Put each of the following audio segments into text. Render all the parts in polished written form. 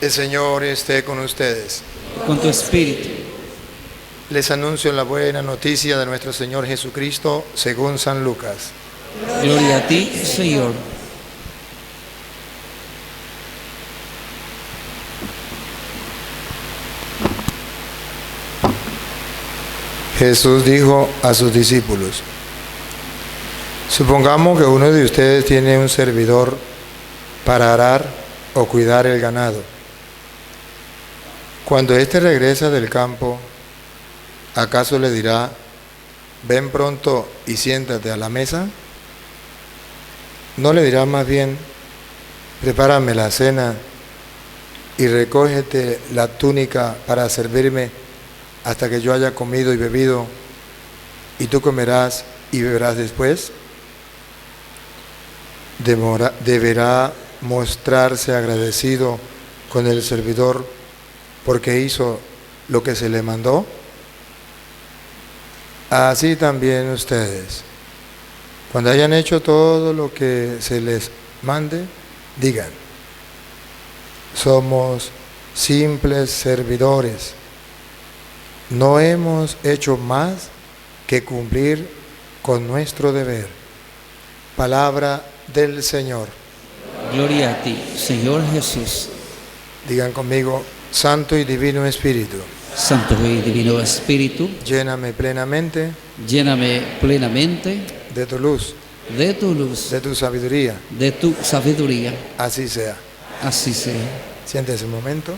El Señor esté con ustedes. Con tu espíritu. Les anuncio la buena noticia de nuestro Señor Jesucristo según San Lucas. Gloria a ti, Señor. Jesús dijo a sus discípulos: supongamos que uno de ustedes tiene un servidor para arar o cuidar el ganado. Cuando éste regresa del campo, ¿acaso le dirá: ven pronto y siéntate a la mesa? ¿No le dirá más bien: prepárame la cena y recógete la túnica para servirme hasta que yo haya comido y bebido, y tú comerás y beberás después? Deberá mostrarse agradecido con el servidor porque hizo lo que se le mandó. Así también ustedes, cuando hayan hecho todo lo que se les mande, digan: somos simples servidores, no hemos hecho más que cumplir con nuestro deber. Palabra del Señor. Gloria a ti, Señor Jesús. Digan conmigo: Santo y Divino Espíritu, Santo y Divino Espíritu, lléname plenamente lléname plenamente de tu luz, de tu luz, de tu sabiduría. de tu sabiduría. Así sea. Así sea. Siéntese un momento.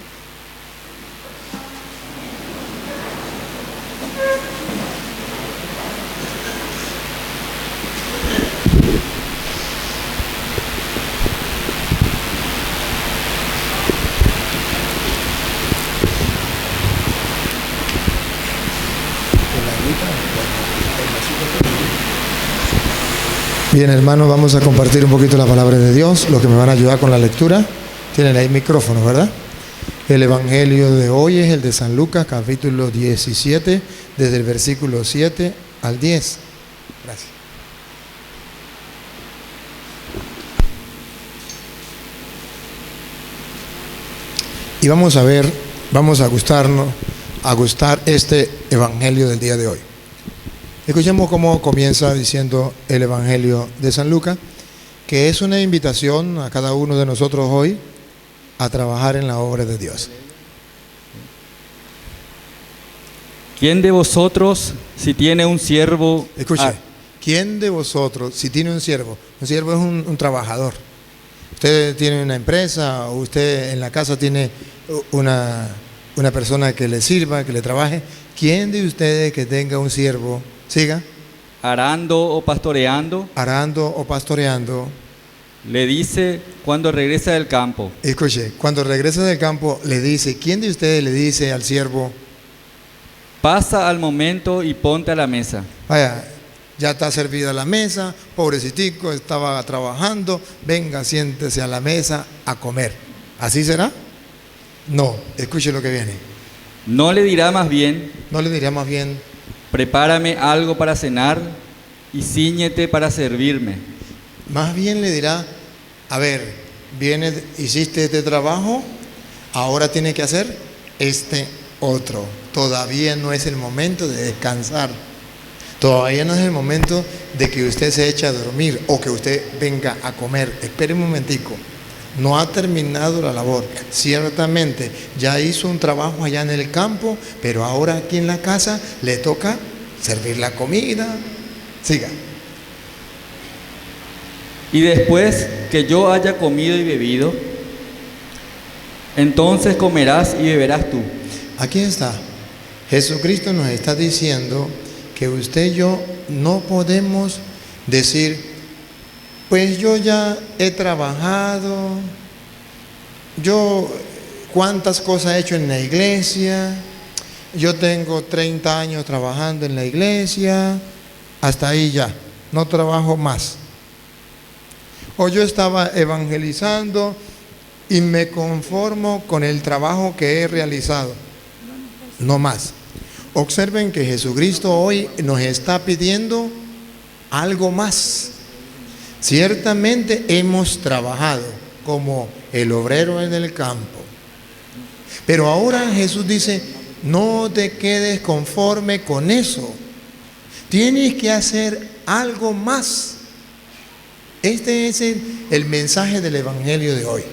Bien, hermanos, vamos a compartir un poquito la palabra de Dios, los que me van a ayudar con la lectura. Tienen ahí micrófono, ¿verdad? El evangelio de hoy es el de San Lucas, capítulo 17, desde el versículo 7 al 10. Gracias. Y vamos a ver, vamos a gustar este evangelio del día de hoy. Escuchemos cómo comienza diciendo el Evangelio de San Lucas, que es una invitación a cada uno de nosotros hoy a trabajar en la obra de Dios. ¿Quién de vosotros, si tiene un siervo... Escuche, ¿quién de vosotros, si tiene un siervo? Un siervo es un trabajador. Usted tiene una empresa o usted en la casa tiene una persona que le sirva, que le trabaje. ¿Quién de ustedes que tenga un siervo, siga, arando o pastoreando, le dice cuando regresa del campo? Escuche, cuando regresa del campo le dice, ¿quién de ustedes le dice al siervo: pasa al momento y ponte a la mesa? vaya, ya está servida la mesa, pobrecitico, estaba trabajando, venga, siéntese a la mesa a comer? ¿Así será? No, escuche lo que viene. ¿No le dirá más bien, prepárame algo para cenar y cíñete para servirme? Más bien le dirá: a ver, hiciste este trabajo, ahora tienes que hacer este otro. Todavía no es el momento de descansar. Todavía no es el momento de que usted se eche a dormir o que usted venga a comer. Espere un momentico. No ha terminado la labor. Ciertamente ya hizo un trabajo allá en el campo, pero ahora aquí en la casa le toca servir la comida. Siga. Y después que yo haya comido y bebido, entonces comerás y beberás tú. Aquí está. Jesucristo nos está diciendo que usted y yo no podemos decir: pues yo ya he trabajado, yo cuántas cosas he hecho en la iglesia, yo tengo 30 años trabajando en la iglesia, hasta ahí ya, no trabajo más. O yo estaba evangelizando y me conformo con el trabajo que he realizado, no más. Observen que Jesucristo hoy nos está pidiendo algo más. Ciertamente hemos trabajado como el obrero en el campo, Pero ahora Jesús dice, no te quedes conforme con eso. Tienes que hacer algo más. Este es el mensaje del Evangelio de hoy.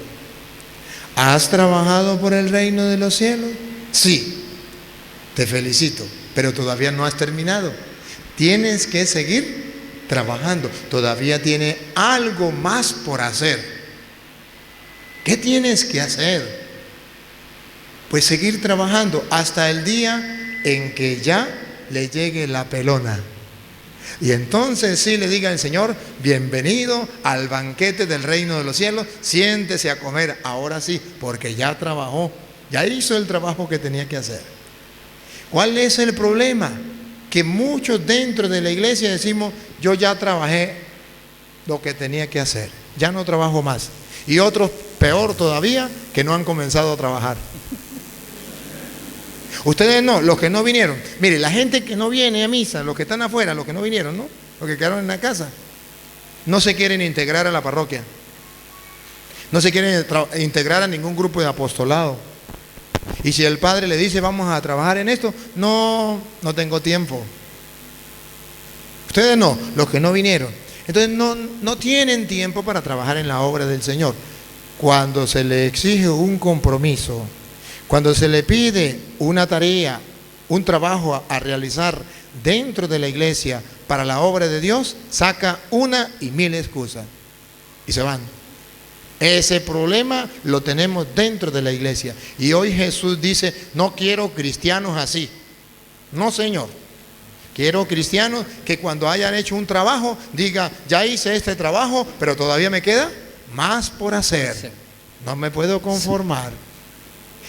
¿Has trabajado por el reino de los cielos? Sí, te felicito, pero todavía no has terminado. Tienes que seguir trabajando. Todavía tiene algo más por hacer. ¿Qué tienes que hacer? Pues seguir trabajando hasta el día en que ya le llegue la pelona. Y entonces sí le diga al Señor, bienvenido al banquete del reino de los cielos, siéntese a comer, ahora sí, porque ya trabajó, ya hizo el trabajo que tenía que hacer. ¿Cuál es el problema? Que muchos dentro de la iglesia decimos, yo ya trabajé lo que tenía que hacer, ya no trabajo más. Y otros, peor todavía, que no han comenzado a trabajar. Ustedes no, los que no vinieron. Mire, la gente que no viene a misa, los que están afuera, los que no vinieron, ¿no? Los que quedaron en la casa, no se quieren integrar a la parroquia. No se quieren integrar a ningún grupo de apostolado. Y si el padre le dice, vamos a trabajar en esto, no tengo tiempo. Ustedes no, los que no vinieron. Entonces no tienen tiempo para trabajar en la obra del Señor. Cuando se le exige un compromiso, cuando se le pide una tarea, un trabajo a realizar dentro de la iglesia para la obra de Dios, saca una y mil excusas y se van. Ese problema lo tenemos dentro de la iglesia. Y hoy Jesús dice, no quiero cristianos así. No, Señor. Quiero cristianos que cuando hayan hecho un trabajo, diga, ya hice este trabajo, pero todavía me queda más por hacer. No me puedo conformar.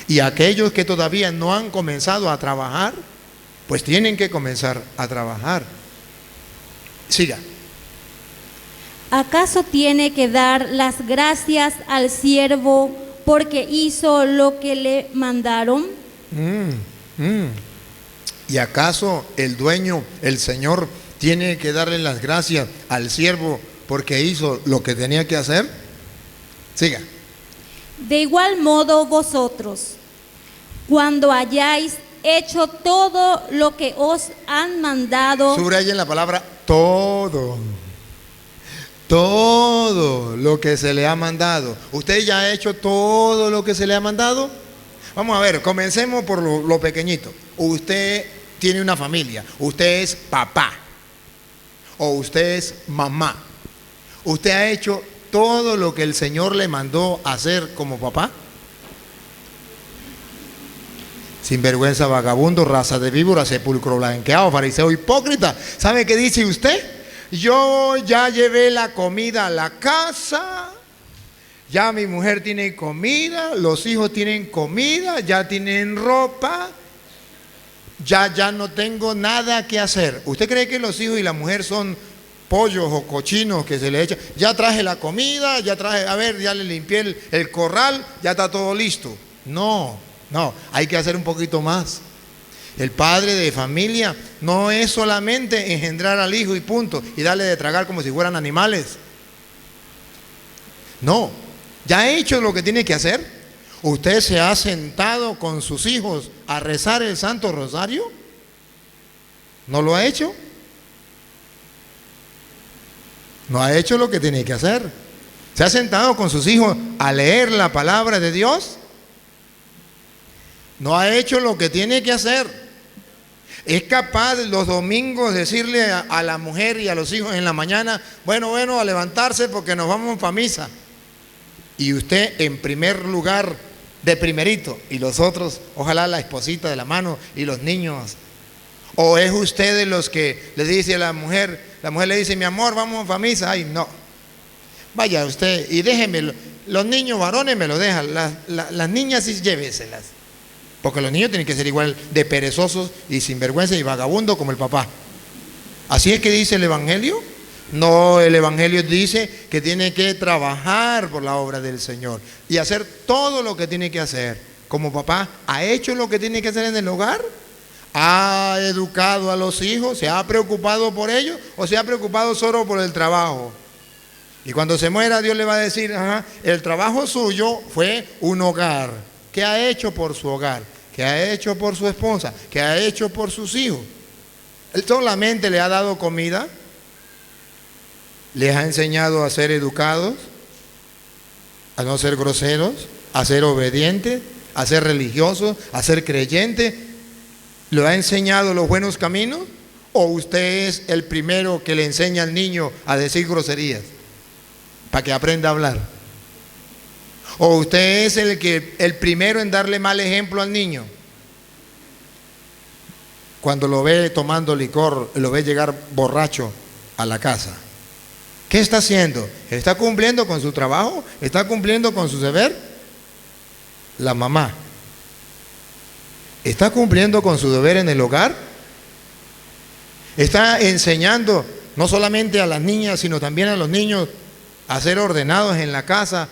Y aquellos que todavía no han comenzado a trabajar, pues tienen que comenzar a trabajar. Siga. ¿Acaso tiene que dar las gracias al siervo porque hizo lo que le mandaron? ¿Y acaso el dueño, el Señor, tiene que darle las gracias al siervo porque hizo lo que tenía que hacer? Siga. De igual modo vosotros, cuando hayáis hecho todo lo que os han mandado. Subrayen la palabra todo. Todo lo que se le ha mandado. ¿Usted ya ha hecho todo lo que se le ha mandado? Vamos a ver, comencemos por lo pequeñito. Usted tiene una familia, usted es papá o usted es mamá. ¿Usted ha hecho todo lo que el Señor le mandó hacer como papá? Sinvergüenza, vagabundo, raza de víbora, sepulcro blanqueado, fariseo hipócrita. ¿Sabe qué dice usted? Yo ya llevé la comida a la casa, ya mi mujer tiene comida, los hijos tienen comida, ya tienen ropa, ya no tengo nada que hacer. ¿Usted cree que los hijos y la mujer son pollos o cochinos que se le echan? Ya traje la comida, ya traje, a ver, ya le limpié el corral, ya está todo listo. No, hay que hacer un poquito más. El padre de familia no es solamente engendrar al hijo y punto, y darle de tragar como si fueran animales. No, ya ha hecho lo que tiene que hacer. ¿Usted se ha sentado con sus hijos a rezar el Santo Rosario? ¿No lo ha hecho? No ha hecho lo que tiene que hacer. ¿Se ha sentado con sus hijos a leer la palabra de Dios? No ha hecho lo que tiene que hacer. Es capaz los domingos decirle a la mujer y a los hijos en la mañana, bueno, a levantarse porque nos vamos para misa. Y usted en primer lugar, de primerito, y los otros, ojalá la esposita de la mano y los niños. ¿O es usted de los que le dice a la mujer le dice, mi amor, vamos para misa? Ay, no. Vaya usted y déjeme, los niños varones me lo dejan, las niñas sí lléveselas. Porque los niños tienen que ser igual de perezosos y sinvergüenza y vagabundos como el papá. ¿Así es que dice el Evangelio? No, el Evangelio dice que tiene que trabajar por la obra del Señor y hacer todo lo que tiene que hacer. Como papá, ¿ha hecho lo que tiene que hacer en el hogar? ¿Ha educado a los hijos? ¿Se ha preocupado por ellos? ¿O se ha preocupado solo por el trabajo? Y cuando se muera, Dios le va a decir, el trabajo suyo fue un hogar. ¿Qué ha hecho por su hogar? ¿Qué ha hecho por su esposa? ¿Qué ha hecho por sus hijos? Él solamente le ha dado comida, les ha enseñado a ser educados, a no ser groseros, a ser obedientes, a ser religiosos, a ser creyentes. ¿Le ha enseñado los buenos caminos? ¿O usted es el primero que le enseña al niño a decir groserías para que aprenda a hablar? ¿O usted es el primero en darle mal ejemplo al niño? Cuando lo ve tomando licor, lo ve llegar borracho a la casa. ¿Qué está haciendo? ¿Está cumpliendo con su trabajo? ¿Está cumpliendo con su deber? La mamá. ¿Está cumpliendo con su deber en el hogar? ¿Está enseñando no solamente a las niñas, sino también a los niños a ser ordenados en la casa?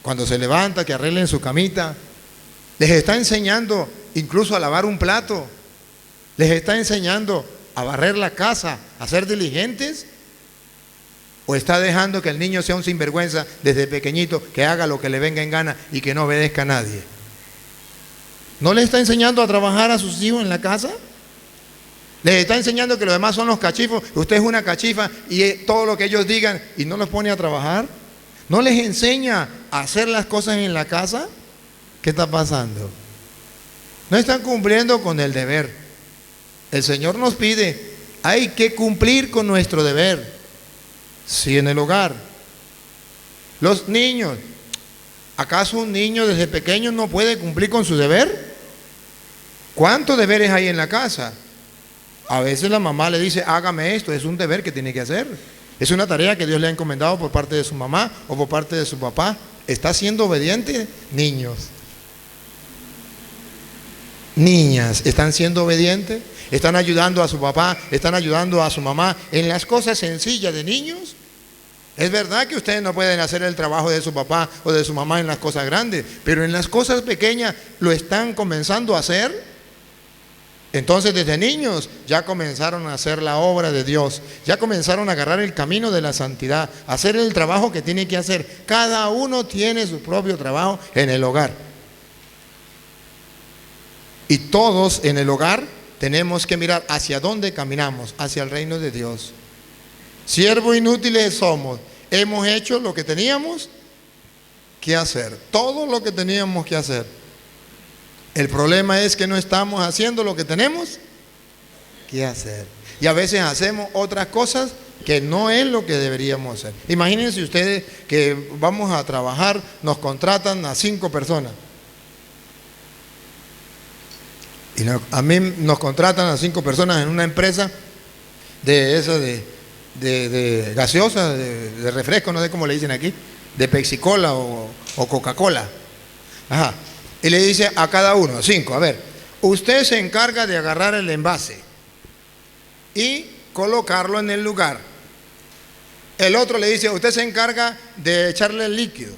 Cuando se levanta, que arreglen su camita. Les está enseñando incluso a lavar un plato. Les está enseñando a barrer la casa, a ser diligentes. ¿O está dejando que el niño sea un sinvergüenza desde pequeñito, que haga lo que le venga en gana y que no obedezca a nadie? ¿No le está enseñando a trabajar a sus hijos en la casa? Les está enseñando que los demás son los cachifos, usted es una cachifa y todo lo que ellos digan, y no los pone a trabajar. ¿No les enseña a hacer las cosas en la casa? ¿Qué está pasando? No están cumpliendo con el deber. El Señor nos pide, hay que cumplir con nuestro deber. Si en el hogar, los niños, ¿acaso un niño desde pequeño no puede cumplir con su deber? ¿Cuántos deberes hay en la casa? A veces la mamá le dice, hágame esto, es un deber que tiene que hacer. Es una tarea que Dios le ha encomendado por parte de su mamá o por parte de su papá. ¿Está siendo obediente? Niños. Niñas, ¿están siendo obedientes? ¿Están ayudando a su papá? ¿Están ayudando a su mamá en las cosas sencillas de niños? Es verdad que ustedes no pueden hacer el trabajo de su papá o de su mamá en las cosas grandes, pero en las cosas pequeñas lo están comenzando a hacer. Entonces desde niños ya comenzaron a hacer la obra de Dios, ya comenzaron a agarrar el camino de la santidad, a hacer el trabajo que tiene que hacer. Cada uno tiene su propio trabajo en el hogar. Y todos en el hogar tenemos que mirar hacia dónde caminamos, hacia el reino de Dios. Siervos inútiles somos, hemos hecho lo que teníamos que hacer, todo lo que teníamos que hacer. El problema es que no estamos haciendo lo que tenemos que hacer. Y a veces hacemos otras cosas que no es lo que deberíamos hacer. Imagínense ustedes que vamos a trabajar, nos contratan a 5 personas. Y a mí nos contratan a 5 personas en una empresa de esa de gaseosa, de refresco, no sé cómo le dicen aquí, de Pepsi-Cola o Coca-Cola. Ajá. Y le dice a cada uno, 5, a ver, usted se encarga de agarrar el envase y colocarlo en el lugar. El otro le dice, usted se encarga de echarle el líquido.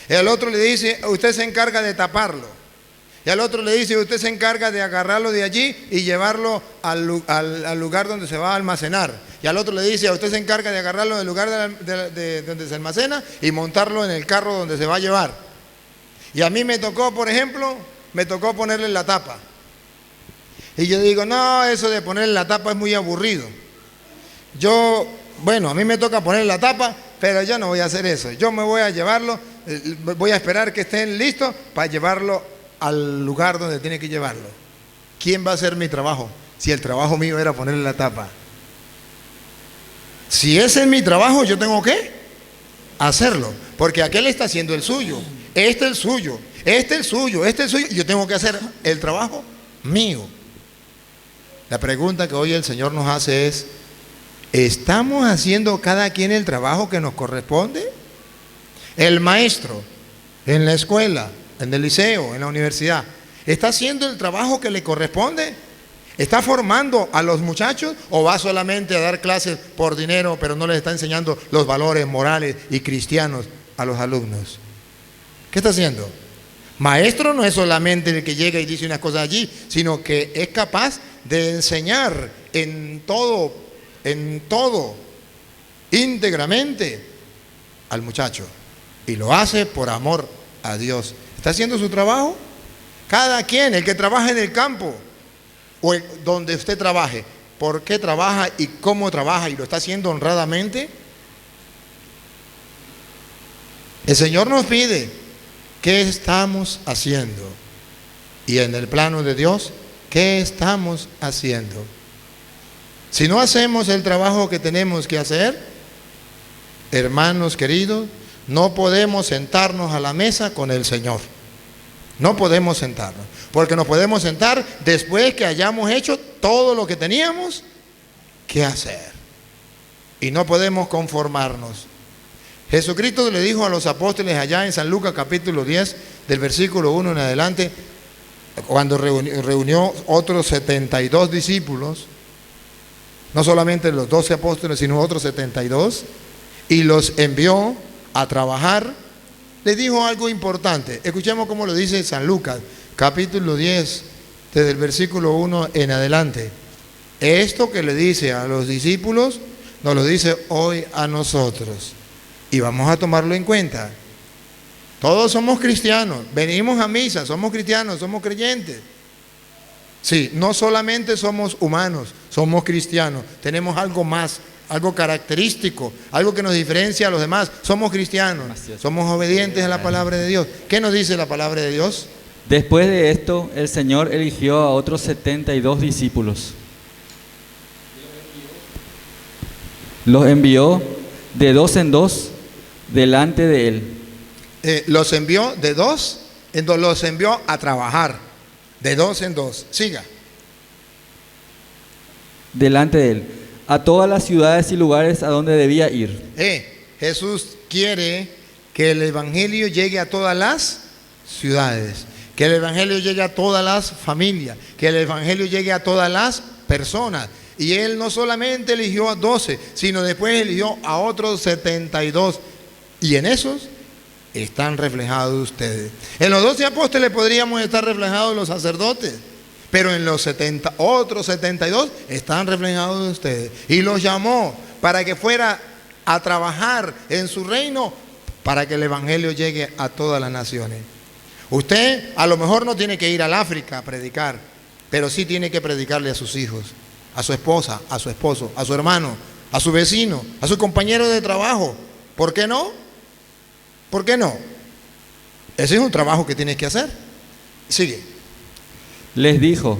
El otro le dice, usted se encarga de taparlo. Y al otro le dice, usted se encarga de agarrarlo de allí y llevarlo al lugar donde se va a almacenar. Y al otro le dice, usted se encarga de agarrarlo del lugar de donde se almacena y montarlo en el carro donde se va a llevar. Y a mí me tocó, por ejemplo, ponerle la tapa. Y yo digo, no, eso de ponerle la tapa es muy aburrido. A mí me toca ponerle la tapa, pero yo no voy a hacer eso. Yo me voy a llevarlo, voy a esperar que estén listos para llevarlo al lugar donde tiene que llevarlo. ¿Quién va a hacer mi trabajo? Si el trabajo mío era ponerle la tapa. Si ese es mi trabajo, yo tengo que hacerlo, porque aquel está haciendo el suyo. Este es el suyo, este es el suyo, este es el suyo. Yo tengo que hacer el trabajo mío. La pregunta que hoy el Señor nos hace es, ¿estamos haciendo cada quien el trabajo que nos corresponde? El maestro en la escuela, en el liceo, en la universidad, ¿está haciendo el trabajo que le corresponde? ¿Está formando a los muchachos o va solamente a dar clases por dinero, pero no les está enseñando los valores morales y cristianos a los alumnos? ¿Qué está haciendo? Maestro no es solamente el que llega y dice unas cosas allí, sino que es capaz de enseñar en todo, íntegramente al muchacho. Y lo hace por amor a Dios. ¿Está haciendo su trabajo? Cada quien, el que trabaja en el campo o donde usted trabaje, ¿por qué trabaja y cómo trabaja y lo está haciendo honradamente? El Señor nos pide, ¿qué estamos haciendo? Y en el plano de Dios, ¿qué estamos haciendo? Si no hacemos el trabajo que tenemos que hacer, hermanos queridos, no podemos sentarnos a la mesa con el Señor. No podemos sentarnos, porque nos podemos sentar después que hayamos hecho todo lo que teníamos que hacer. Y no podemos conformarnos. Jesucristo le dijo a los apóstoles allá en San Lucas capítulo 10, del versículo 1 en adelante, cuando reunió otros 72 discípulos, no solamente los 12 apóstoles, sino otros 72, y los envió a trabajar, les dijo algo importante. Escuchemos cómo lo dice San Lucas, capítulo 10, desde el versículo 1 en adelante. Esto que le dice a los discípulos, nos lo dice hoy a nosotros. Y vamos a tomarlo en cuenta. Todos somos cristianos, venimos a misa, somos cristianos, somos creyentes. Sí, no solamente somos humanos, somos cristianos, tenemos algo más, algo característico, algo que nos diferencia a los demás. Somos cristianos, somos obedientes a la palabra de Dios. ¿Qué nos dice la palabra de Dios? Después de esto, el Señor eligió a otros 72 discípulos. Los envió de dos en dos delante de él. Los envió de dos en dos, los envió a trabajar de dos en dos. Siga. Delante de él, a todas las ciudades y lugares a donde debía ir. Jesús quiere que el evangelio llegue a todas las ciudades, que el evangelio llegue a todas las familias, que el evangelio llegue a todas las personas. Y él no solamente eligió a 12, sino después eligió a otros 72. Y en esos están reflejados ustedes. En los 12 apóstoles podríamos estar reflejados los sacerdotes, pero en los otros 72 están reflejados ustedes. Y los llamó para que fuera a trabajar en su reino, para que el evangelio llegue a todas las naciones. Usted a lo mejor no tiene que ir al África a predicar, pero sí tiene que predicarle a sus hijos, a su esposa, a su esposo, a su hermano, a su vecino, a su compañero de trabajo. ¿Por qué no? ¿Por qué no? Ese es un trabajo que tienes que hacer. Sigue. Les dijo,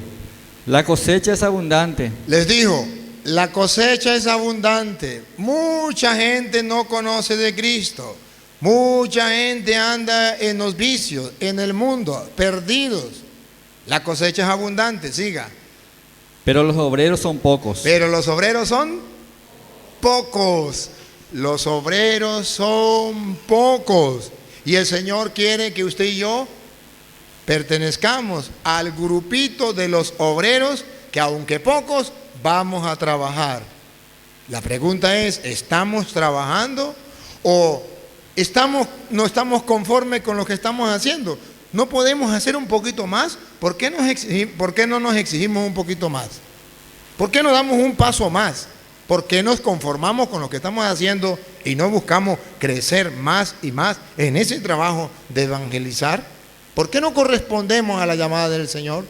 la cosecha es abundante. Les dijo, la cosecha es abundante. Mucha gente no conoce de Cristo. Mucha gente anda en los vicios, en el mundo, perdidos. La cosecha es abundante. Siga. Pero los obreros son pocos. Pero los obreros son pocos. Los obreros son pocos. Y el Señor quiere que usted y yo pertenezcamos al grupito de los obreros que, aunque pocos, vamos a trabajar. La pregunta es, ¿estamos trabajando o no estamos conformes con lo que estamos haciendo? ¿No podemos hacer un poquito más? ¿Por qué no nos exigimos un poquito más? ¿Por qué no damos un paso más? ¿Por qué nos conformamos con lo que estamos haciendo y no buscamos crecer más y más en ese trabajo de evangelizar? ¿Por qué no correspondemos a la llamada del Señor?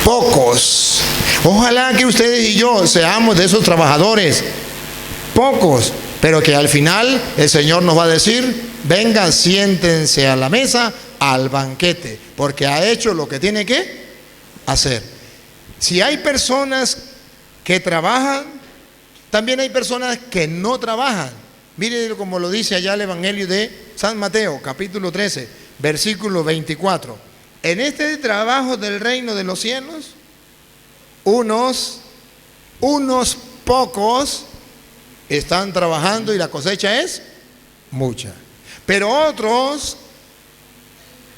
Pocos. Ojalá que ustedes y yo seamos de esos trabajadores. Pocos, pero que al final el Señor nos va a decir, vengan, siéntense a la mesa, al banquete, porque ha hecho lo que tiene que hacer. Si hay personas que trabajan, también hay personas que no trabajan. Mire como lo dice allá el Evangelio de San Mateo, capítulo 13, versículo 24. En este trabajo del reino de los cielos, unos pocos están trabajando y la cosecha es mucha. Pero otros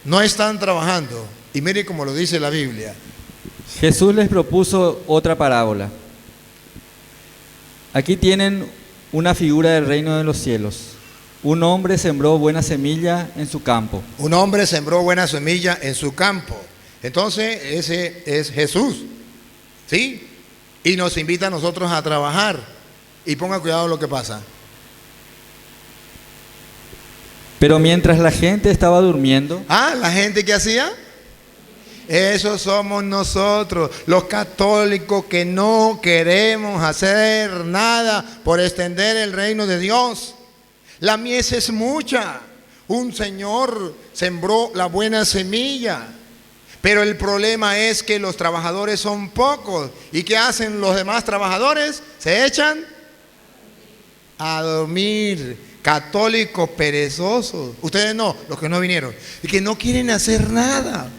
no están trabajando. Y mire como lo dice la Biblia. Jesús les propuso otra parábola. Aquí tienen una figura del reino de los cielos. Un hombre sembró buena semilla en su campo. Un hombre sembró buena semilla en su campo. Entonces ese es Jesús, ¿sí? Y nos invita a nosotros a trabajar. Y ponga cuidado lo que pasa. Pero mientras la gente estaba durmiendo, Ah, la gente que hacía. Esos somos nosotros, los católicos que no queremos hacer nada por extender el reino de Dios. La mies es mucha. Un Señor sembró la buena semilla. Pero el problema es que los trabajadores son pocos. ¿Y qué hacen los demás trabajadores? Se echan a dormir. Católicos perezosos. Ustedes no, los que no vinieron. Y que no quieren hacer nada.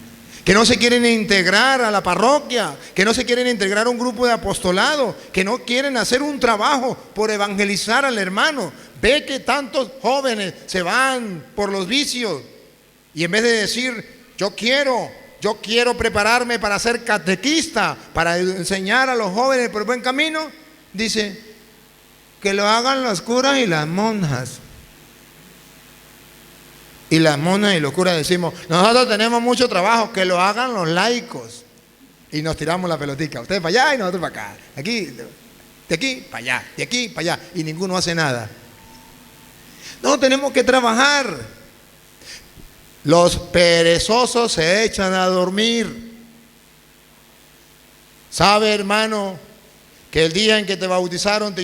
Que no se quieren integrar a la parroquia. Que no se quieren integrar a un grupo de apostolado. Que no quieren hacer un trabajo por evangelizar al hermano. Ve que tantos jóvenes se van por los vicios. Y en vez de decir, yo quiero prepararme para ser catequista, para enseñar a los jóvenes por el buen camino, dice, que lo hagan los curas y las monjas. Y las monjas y los curas decimos, nosotros tenemos mucho trabajo, que lo hagan los laicos. Y nos tiramos la pelotica, ustedes para allá y nosotros para acá. Aquí, de aquí para allá, de aquí para allá. Y ninguno hace nada. No, tenemos que trabajar. Los perezosos se echan a dormir. ¿Sabe, hermano, que el día en que te bautizaron te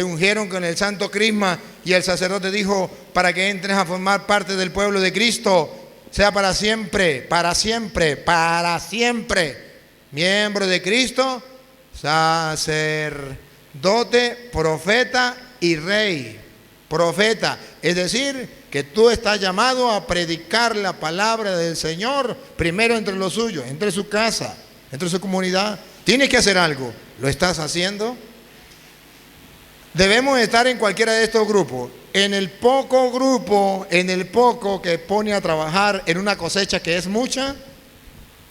ungieron con el santo crisma y el sacerdote dijo, para que entres a formar parte del pueblo de Cristo, sea para siempre, para siempre, para siempre, miembro de Cristo, sacerdote, profeta y rey? Profeta, es decir, que tú estás llamado a predicar la palabra del Señor primero entre los suyos, entre su casa, entre su comunidad. Tienes que hacer algo. ¿Lo estás haciendo? Debemos estar en cualquiera de estos grupos. En el poco grupo, en el poco que pone a trabajar en una cosecha que es mucha,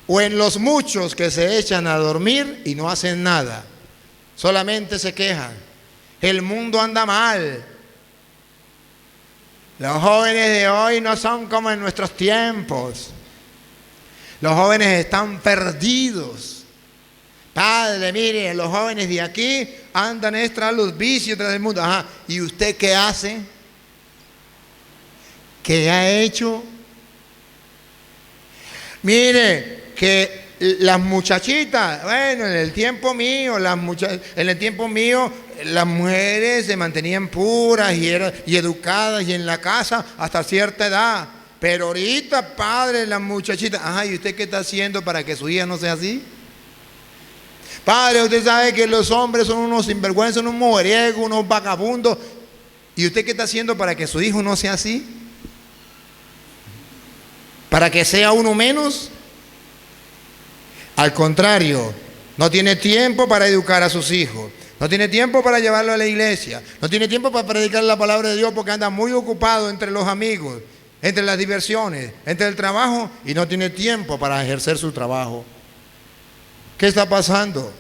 o en los muchos que se echan a dormir y no hacen nada. Solamente se quejan. El mundo anda mal. Los jóvenes de hoy no son como en nuestros tiempos. Los jóvenes están perdidos. Padre, mire, los jóvenes de aquí andan tras los vicios, tras el mundo. Ajá. ¿Y usted qué hace? ¿Qué ha hecho? Mire, que las muchachitas, bueno, en el tiempo mío, las mujeres se mantenían puras y educadas y en la casa hasta cierta edad. Pero ahorita, padre, las muchachitas, ajá, ¿y usted qué está haciendo para que su hija no sea así? Padre, usted sabe que los hombres son unos sinvergüenzas, unos mujeriegos, unos vagabundos. ¿Y usted qué está haciendo para que su hijo no sea así? ¿Para que sea uno menos? Al contrario, no tiene tiempo para educar a sus hijos. No tiene tiempo para llevarlo a la iglesia. No tiene tiempo para predicar la palabra de Dios porque anda muy ocupado entre los amigos, entre las diversiones, entre el trabajo y no tiene tiempo para ejercer su trabajo. ¿Qué está pasando?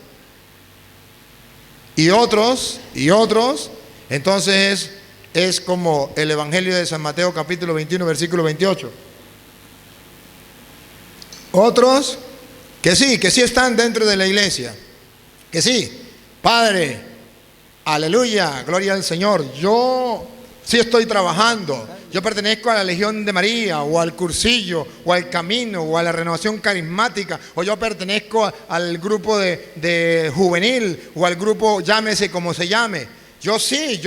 Y otros, entonces es como el Evangelio de San Mateo capítulo 21, versículo 28. Otros que sí están dentro de la iglesia, que sí, Padre, aleluya, gloria al Señor, yo sí estoy trabajando. Yo pertenezco a la Legión de María, o al Cursillo, o al Camino, o a la Renovación Carismática, o yo pertenezco al grupo de juvenil, o al grupo, llámese como se llame. Yo sí.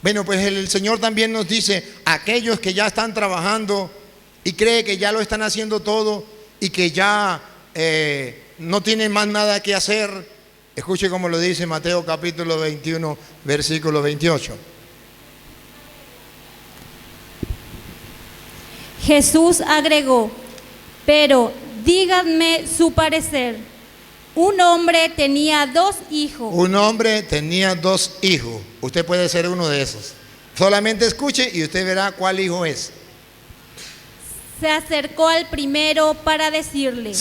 Bueno, pues el Señor también nos dice, aquellos que ya están trabajando y creen que ya lo están haciendo todo y que ya no tienen más nada que hacer. Escuche cómo lo dice Mateo capítulo 21, versículo 28. Jesús agregó, pero díganme su parecer. Un hombre tenía 2 hijos. Un hombre tenía 2 hijos. Usted puede ser uno de esos. Solamente escuche y usted verá cuál hijo es. Se acercó al primero para decirle.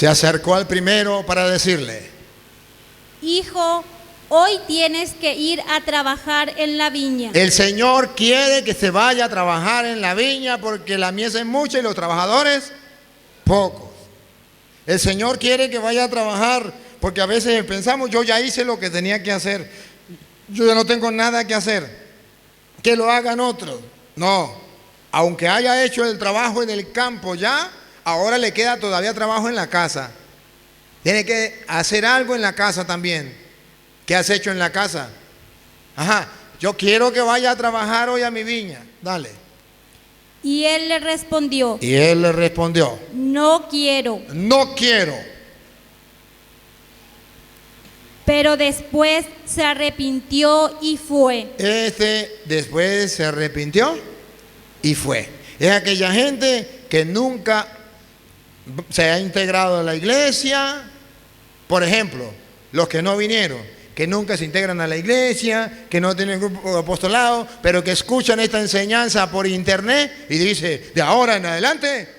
Hijo, hoy tienes que ir a trabajar en la viña. El Señor quiere que se vaya a trabajar en la viña porque la mies es mucha y los trabajadores pocos. El Señor quiere que vaya a trabajar porque a veces pensamos, yo ya hice lo que tenía que hacer, yo ya no tengo nada que hacer. que lo hagan otros. No, aunque haya hecho el trabajo en el campo ya, ahora le queda todavía trabajo en la casa. Tiene que hacer algo en la casa también. ¿Qué has hecho en la casa? Ajá, yo quiero que vaya a trabajar hoy a mi viña. Dale. Y él le respondió, Y él le respondió, no quiero. no quiero. Pero después se arrepintió y fue. Después se arrepintió y fue. Es aquella gente que nunca se ha integrado a la iglesia. Por ejemplo, los que no vinieron, que nunca se integran a la iglesia, que no tienen grupo de apostolado, pero que escuchan esta enseñanza por internet y dice, de ahora en adelante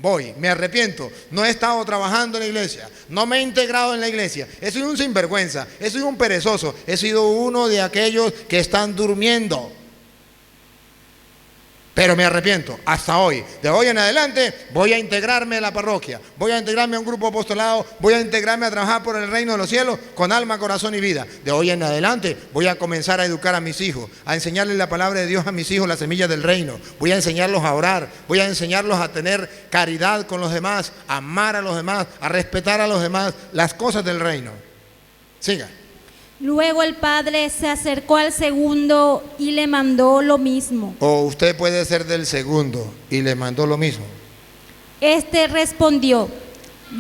voy, me arrepiento, no he estado trabajando en la iglesia, no me he integrado en la iglesia, he sido un sinvergüenza, he sido un perezoso, he sido uno de aquellos que están durmiendo. Pero me arrepiento, hasta hoy. De hoy en adelante voy a integrarme a la parroquia, voy a integrarme a un grupo apostolado, voy a integrarme a trabajar por el reino de los cielos con alma, corazón y vida. De hoy en adelante voy a comenzar a educar a mis hijos, a enseñarles la palabra de Dios a mis hijos, las semillas del reino. Voy a enseñarlos a orar, voy a enseñarlos a tener caridad con los demás, a amar a los demás, a respetar a los demás, las cosas del reino. Siga. Luego el padre se acercó al segundo y le mandó lo mismo. O usted puede ser del segundo y le mandó lo mismo. Este respondió,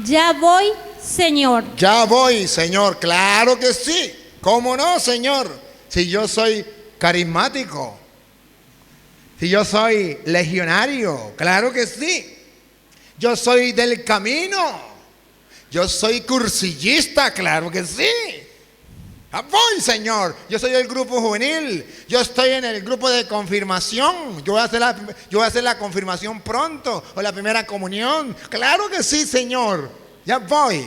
ya voy, Señor. Ya voy, Señor. Claro que sí. ¿Cómo no, Señor? Si yo soy carismático, si yo soy legionario, claro que sí. Yo soy del camino, yo soy cursillista, claro que sí. Voy, Señor. Yo soy del grupo juvenil. Yo estoy en el grupo de confirmación. Yo voy a hacer la confirmación pronto. O la primera comunión. Claro que sí, Señor. Ya voy.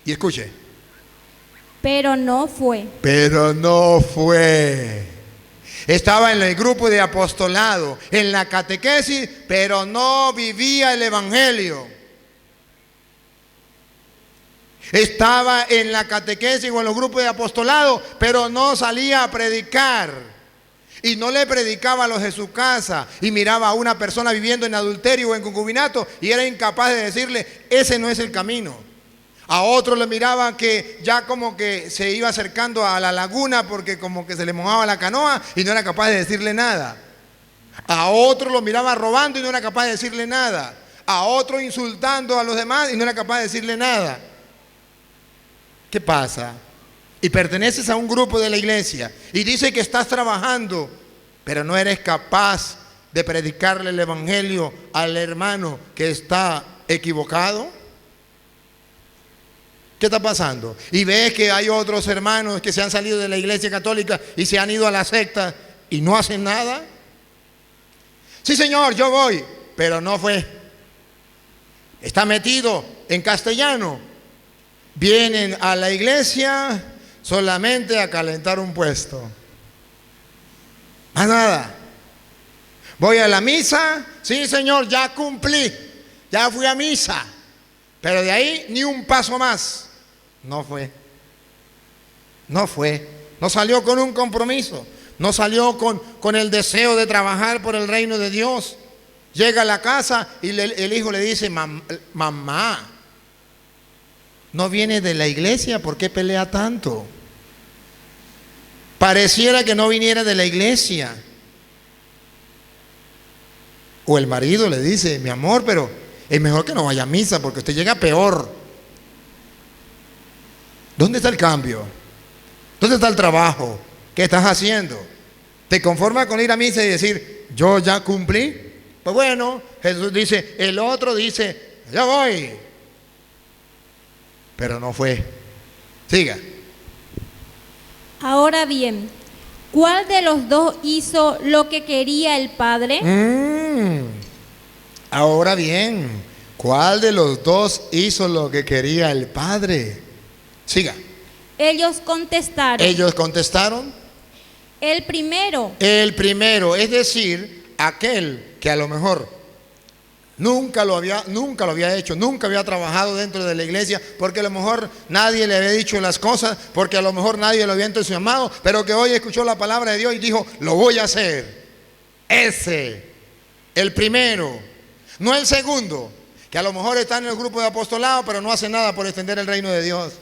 Y escuche. Pero no fue. Pero no fue. Estaba en el grupo de apostolado, en la catequesis, pero no vivía el evangelio. Estaba en la catequesis o en los grupos de apostolado, pero no salía a predicar. Y no le predicaba a los de su casa. Y miraba a una persona viviendo en adulterio o en concubinato y era incapaz de decirle, ese no es el camino. A otro le miraba que ya como que se iba acercando a la laguna porque como que se le mojaba la canoa y no era capaz de decirle nada. A otro lo miraba robando y no era capaz de decirle nada. A otro insultando a los demás y no era capaz de decirle nada. ¿Qué pasa? Y perteneces a un grupo de la iglesia y dice que estás trabajando, pero no eres capaz de predicarle el evangelio al hermano que está equivocado. ¿Qué está pasando? Y ves que hay otros hermanos que se han salido de la iglesia católica y se han ido a la secta y no hacen nada. Sí, Señor, yo voy, pero no fue. Está metido en castellano. Vienen a la iglesia solamente a calentar un puesto. Más nada. Voy a la misa. Sí, Señor, ya cumplí. Ya fui a misa. Pero de ahí ni un paso más. No fue. No fue. No salió con un compromiso. No salió con el deseo de trabajar por el reino de Dios. Llega a la casa y el hijo le dice, mamá, no viene de la iglesia, ¿por qué pelea tanto? Pareciera que no viniera de la iglesia. O el marido le dice, mi amor, pero es mejor que no vaya a misa porque usted llega peor. ¿Dónde está el cambio? ¿Dónde está el trabajo? ¿Qué estás haciendo? ¿Te conformas con ir a misa y decir, yo ya cumplí? Pues bueno, Jesús dice, el otro dice, ya voy. Pero no fue. Siga. Ahora bien, ¿cuál de los dos hizo lo que quería el Padre? Ahora bien, ¿cuál de los dos hizo lo que quería el Padre? Siga. Ellos contestaron. Ellos contestaron. El primero. El primero, es decir, aquel que a lo mejor nunca lo había hecho, nunca había trabajado dentro de la iglesia, porque a lo mejor nadie le había dicho las cosas, porque a lo mejor nadie lo había entusiasmado, pero que hoy escuchó la palabra de Dios y dijo, lo voy a hacer. Ese, el primero, no el segundo, que a lo mejor está en el grupo de apostolado, pero no hace nada por extender el reino de Dios.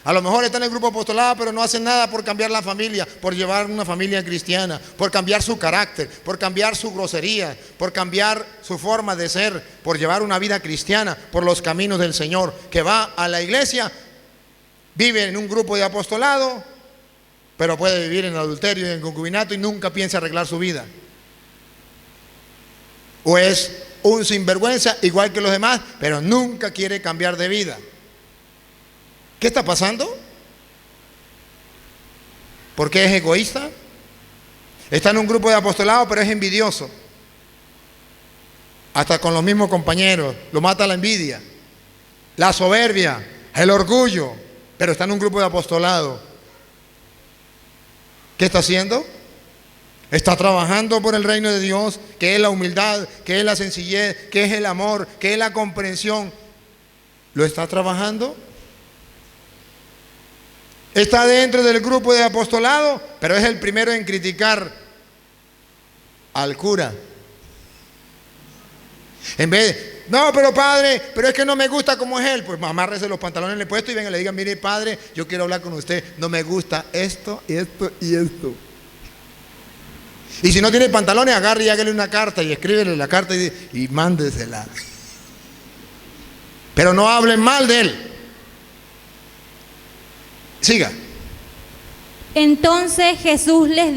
A lo mejor está en el grupo apostolado, pero no hace nada por cambiar la familia, por llevar una familia cristiana, por cambiar su carácter, por cambiar su grosería, por cambiar su forma de ser, por llevar una vida cristiana por los caminos del Señor, que va a la iglesia, vive en un grupo de apostolado, pero puede vivir en adulterio y en concubinato y nunca piensa arreglar su vida. O es un sinvergüenza igual que los demás, pero nunca quiere cambiar de vida. ¿Qué está pasando? ¿Por qué es egoísta? Está en un grupo de apostolado, pero es envidioso. Hasta con los mismos compañeros. Lo mata la envidia, la soberbia, el orgullo. Pero está en un grupo de apostolado. ¿Qué está haciendo? Está trabajando por el reino de Dios, que es la humildad, que es la sencillez, que es el amor, que es la comprensión. ¿Lo está trabajando? Está dentro del grupo de apostolado, pero es el primero en criticar al cura. En vez de, no, pero padre, pero es que no me gusta como es él, pues amárrese los pantalones en el puesto y venga y le diga, mire padre, yo quiero hablar con usted, no me gusta esto, esto y esto. Y si no tiene pantalones, agarre y hágale una carta y escríbele la carta y mándesela. Pero no hablen mal de él. Siga. Entonces Jesús les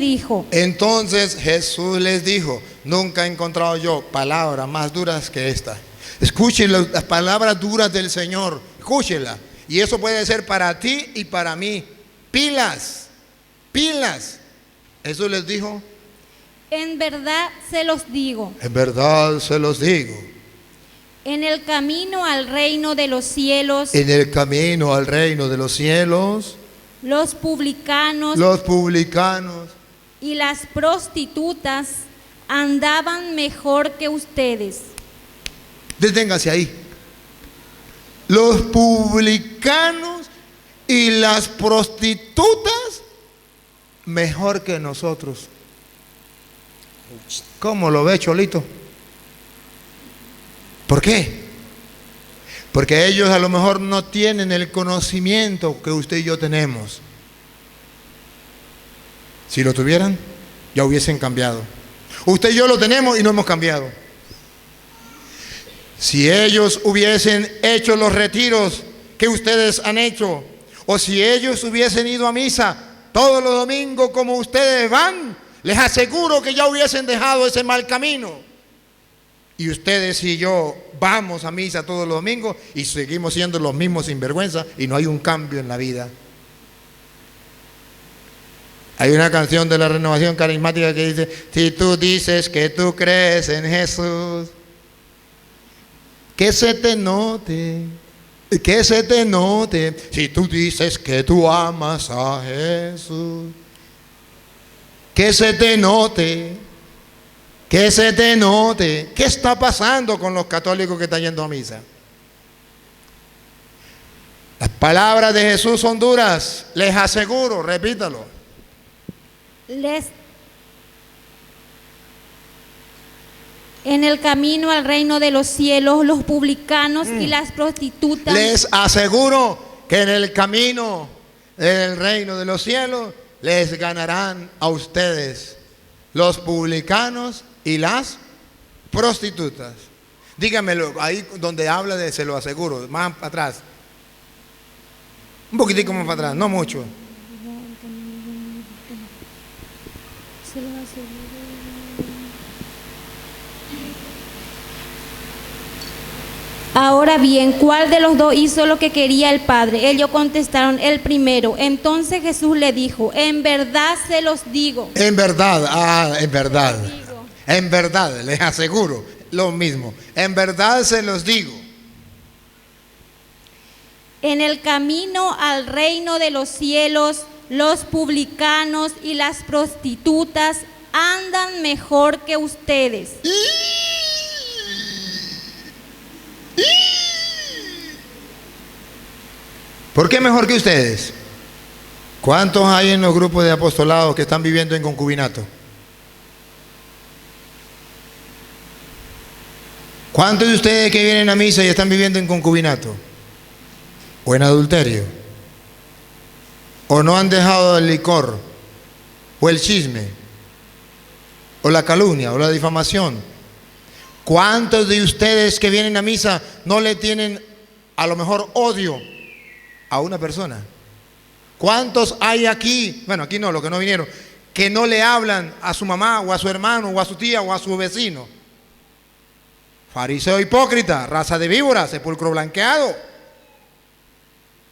dijo, nunca he encontrado yo palabras más duras que esta. Escuchen las palabras duras del Señor, escúchenlas. Y eso puede ser para ti y para mí. Pilas, pilas. Jesús les dijo, en verdad se los digo, en verdad se los digo, en el camino al reino de los cielos, en el camino al reino de los cielos, los publicanos y y las prostitutas andaban mejor que ustedes. Deténgase ahí. Los publicanos y las prostitutas mejor que nosotros. ¿Cómo lo ve, Cholito? ¿Por qué? Porque ellos a lo mejor no tienen el conocimiento que usted y yo tenemos. Si lo tuvieran, ya hubiesen cambiado. Usted y yo lo tenemos y no hemos cambiado. Si ellos hubiesen hecho los retiros que ustedes han hecho, o si ellos hubiesen ido a misa todos los domingos como ustedes van, les aseguro que ya hubiesen dejado ese mal camino. Y ustedes y yo vamos a misa todos los domingos y seguimos siendo los mismos sinvergüenza y no hay un cambio en la vida. Hay una canción de la Renovación Carismática que dice, si tú dices que tú crees en Jesús, que se te note, que se te note. Si tú dices que tú amas a Jesús, que se te note, que se te note. ¿Qué está pasando con los católicos que están yendo a misa? Las palabras de Jesús son duras, les aseguro, repítalo. En el camino al reino de los cielos, los publicanos y las prostitutas. Les aseguro que en el camino del reino de los cielos les ganarán a ustedes los publicanos y las prostitutas. Dígamelo, ahí donde habla de se lo aseguro, más para atrás. Un poquitico más para atrás, no mucho. Ahora bien, ¿cuál de los dos hizo lo que quería el Padre? Ellos contestaron, el primero. Entonces Jesús le dijo, en verdad se los digo. En verdad, en verdad, les aseguro lo mismo. En verdad se los digo. En el camino al reino de los cielos, los publicanos y las prostitutas andan mejor que ustedes. ¿Por qué mejor que ustedes? ¿Cuántos hay en los grupos de apostolados que están viviendo en concubinato? ¿Cuántos de ustedes que vienen a misa y están viviendo en concubinato? ¿O en adulterio? ¿O no han dejado el licor? ¿O el chisme? ¿O la calumnia? ¿O la difamación? ¿Cuántos de ustedes que vienen a misa no le tienen a lo mejor odio a una persona? ¿Cuántos hay aquí, bueno, aquí no, los que no vinieron, que no le hablan a su mamá o a su hermano o a su tía o a su vecino? Fariseo hipócrita, raza de víbora, sepulcro blanqueado.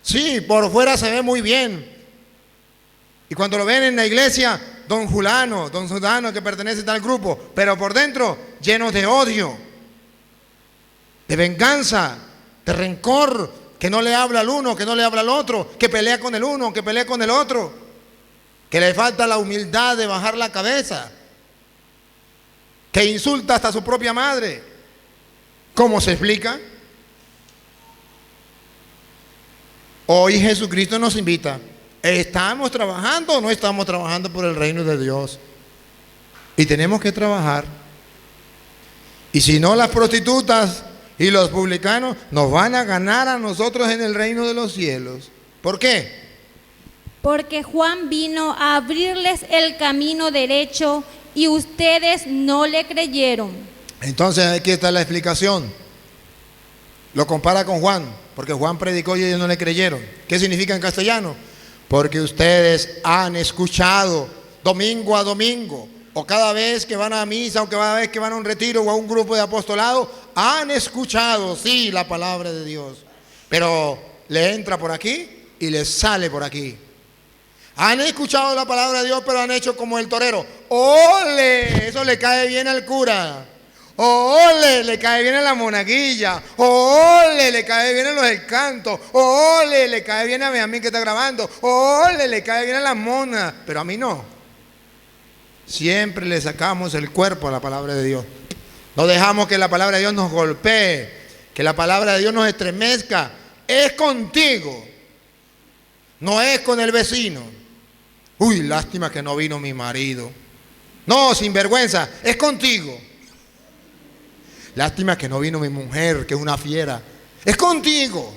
Sí, por fuera se ve muy bien. Y cuando lo ven en la iglesia, don Julano, don Sudano, que pertenece a tal grupo, pero por dentro llenos de odio, de venganza, de rencor, que no le habla al uno, que no le habla al otro, que pelea con el uno, que pelea con el otro, que le falta la humildad de bajar la cabeza, que insulta hasta a su propia madre. ¿Cómo se explica? Hoy Jesucristo nos invita. ¿Estamos trabajando o no estamos trabajando por el reino de Dios? Y tenemos que trabajar. Y si no, las prostitutas y los publicanos nos van a ganar a nosotros en el reino de los cielos. ¿Por qué? Porque Juan vino a abrirles el camino derecho y ustedes no le creyeron. Entonces aquí está la explicación. Lo compara con Juan, porque Juan predicó y ellos no le creyeron. ¿Qué significa en castellano? Porque ustedes han escuchado domingo a domingo, o cada vez que van a misa, o cada vez que van a un retiro o a un grupo de apostolado, han escuchado, sí, la palabra de Dios, pero le entra por aquí y le sale por aquí. Han escuchado la palabra de Dios, pero han hecho como el torero. ¡Ole! Eso le cae bien al cura. ¡Ole! Le cae bien a la monaguilla. ¡Ole! Le cae bien a los del canto. ¡Ole! Le cae bien a mí que está grabando. ¡Ole! Le cae bien a la mona. Pero a mí no. Siempre le sacamos el cuerpo a la palabra de Dios. No dejamos que la palabra de Dios nos golpee, que la palabra de Dios nos estremezca. Es contigo, no es con el vecino. Uy, lástima que no vino mi marido. No, sinvergüenza, es contigo. Lástima que no vino mi mujer, que es una fiera. Es contigo.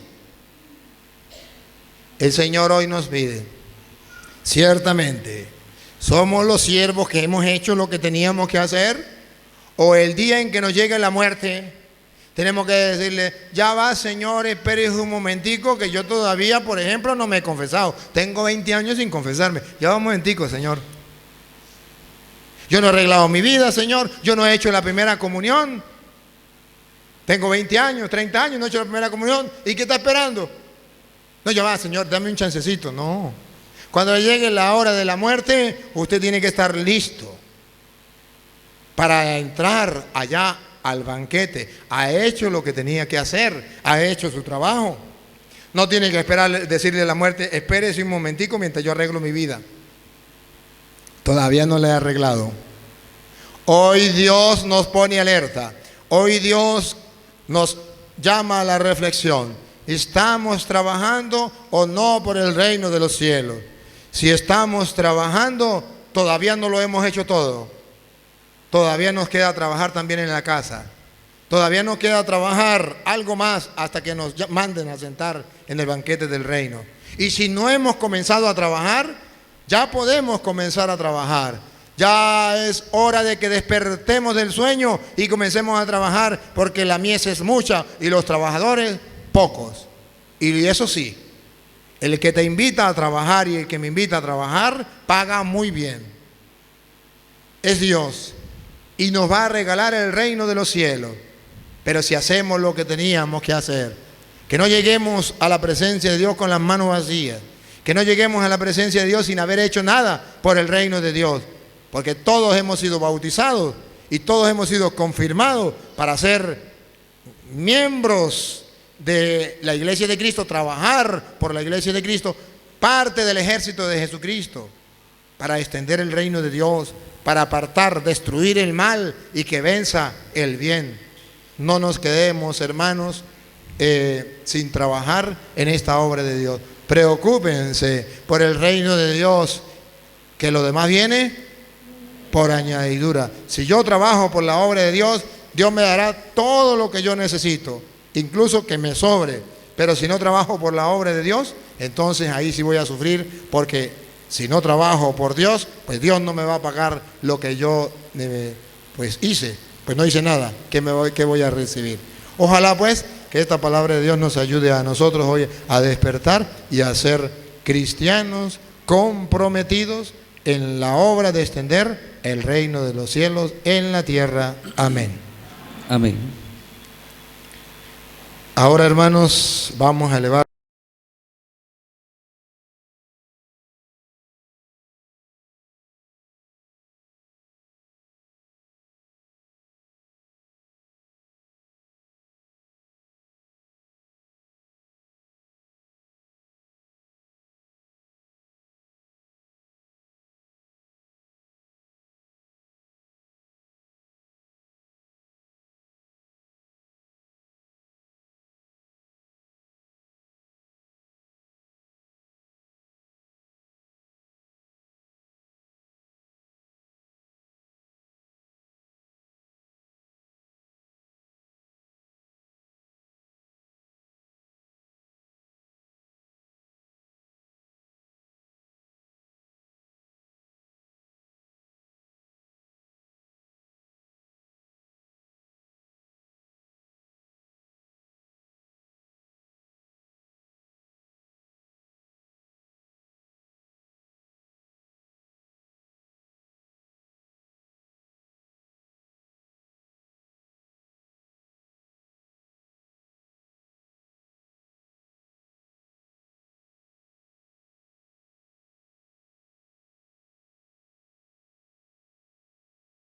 El Señor hoy nos pide, ciertamente, ¿somos los siervos que hemos hecho lo que teníamos que hacer? ¿O el día en que nos llegue la muerte, tenemos que decirle, ya va, Señor, espere un momentico, que yo todavía, por ejemplo, no me he confesado. Tengo 20 años sin confesarme. Ya va un momentico, Señor. Yo no he arreglado mi vida, Señor. Yo no he hecho la primera comunión. Tengo 20 años, 30 años, no he hecho la primera comunión. ¿Y qué está esperando? No, ya va, Señor, dame un chancecito. No. Cuando llegue la hora de la muerte, usted tiene que estar listo para entrar allá al banquete. Ha hecho lo que tenía que hacer, ha hecho su trabajo. No tiene que esperar, decirle a la muerte, espérese un momentico mientras yo arreglo mi vida. Todavía no la he arreglado. Hoy Dios nos pone alerta. Hoy Dios nos llama a la reflexión. ¿Estamos trabajando o no por el reino de los cielos? Si estamos trabajando, todavía no lo hemos hecho todo. Todavía nos queda trabajar también en la casa. Todavía nos queda trabajar algo más hasta que nos manden a sentar en el banquete del reino. Y si no hemos comenzado a trabajar, ya podemos comenzar a trabajar. Ya es hora de que despertemos del sueño y comencemos a trabajar, porque la mies es mucha y los trabajadores pocos. Y eso sí, el que te invita a trabajar y el que me invita a trabajar paga muy bien. Es Dios. Y nos va a regalar el reino de los cielos. Pero si hacemos lo que teníamos que hacer, que no lleguemos a la presencia de Dios con las manos vacías, que no lleguemos a la presencia de Dios sin haber hecho nada por el reino de Dios, porque todos hemos sido bautizados y todos hemos sido confirmados para ser miembros de la iglesia de Cristo, trabajar por la iglesia de Cristo, parte del ejército de Jesucristo, para extender el reino de Dios, para apartar, destruir el mal y que venza el bien. No nos quedemos, hermanos, sin trabajar en esta obra de Dios. Preocúpense por el reino de Dios, que lo demás viene por añadidura. Si yo trabajo por la obra de Dios, Dios me dará todo lo que yo necesito, incluso que me sobre. Pero si no trabajo por la obra de Dios, entonces ahí sí voy a sufrir, porque si no trabajo por Dios, pues Dios no me va a pagar lo que yo pues hice. Pues no hice nada. ¿Qué voy a recibir? Ojalá pues que esta palabra de Dios nos ayude a nosotros hoy a despertar y a ser cristianos comprometidos en la obra de extender el reino de los cielos en la tierra. Amén. Amén. Ahora, hermanos, vamos a elevar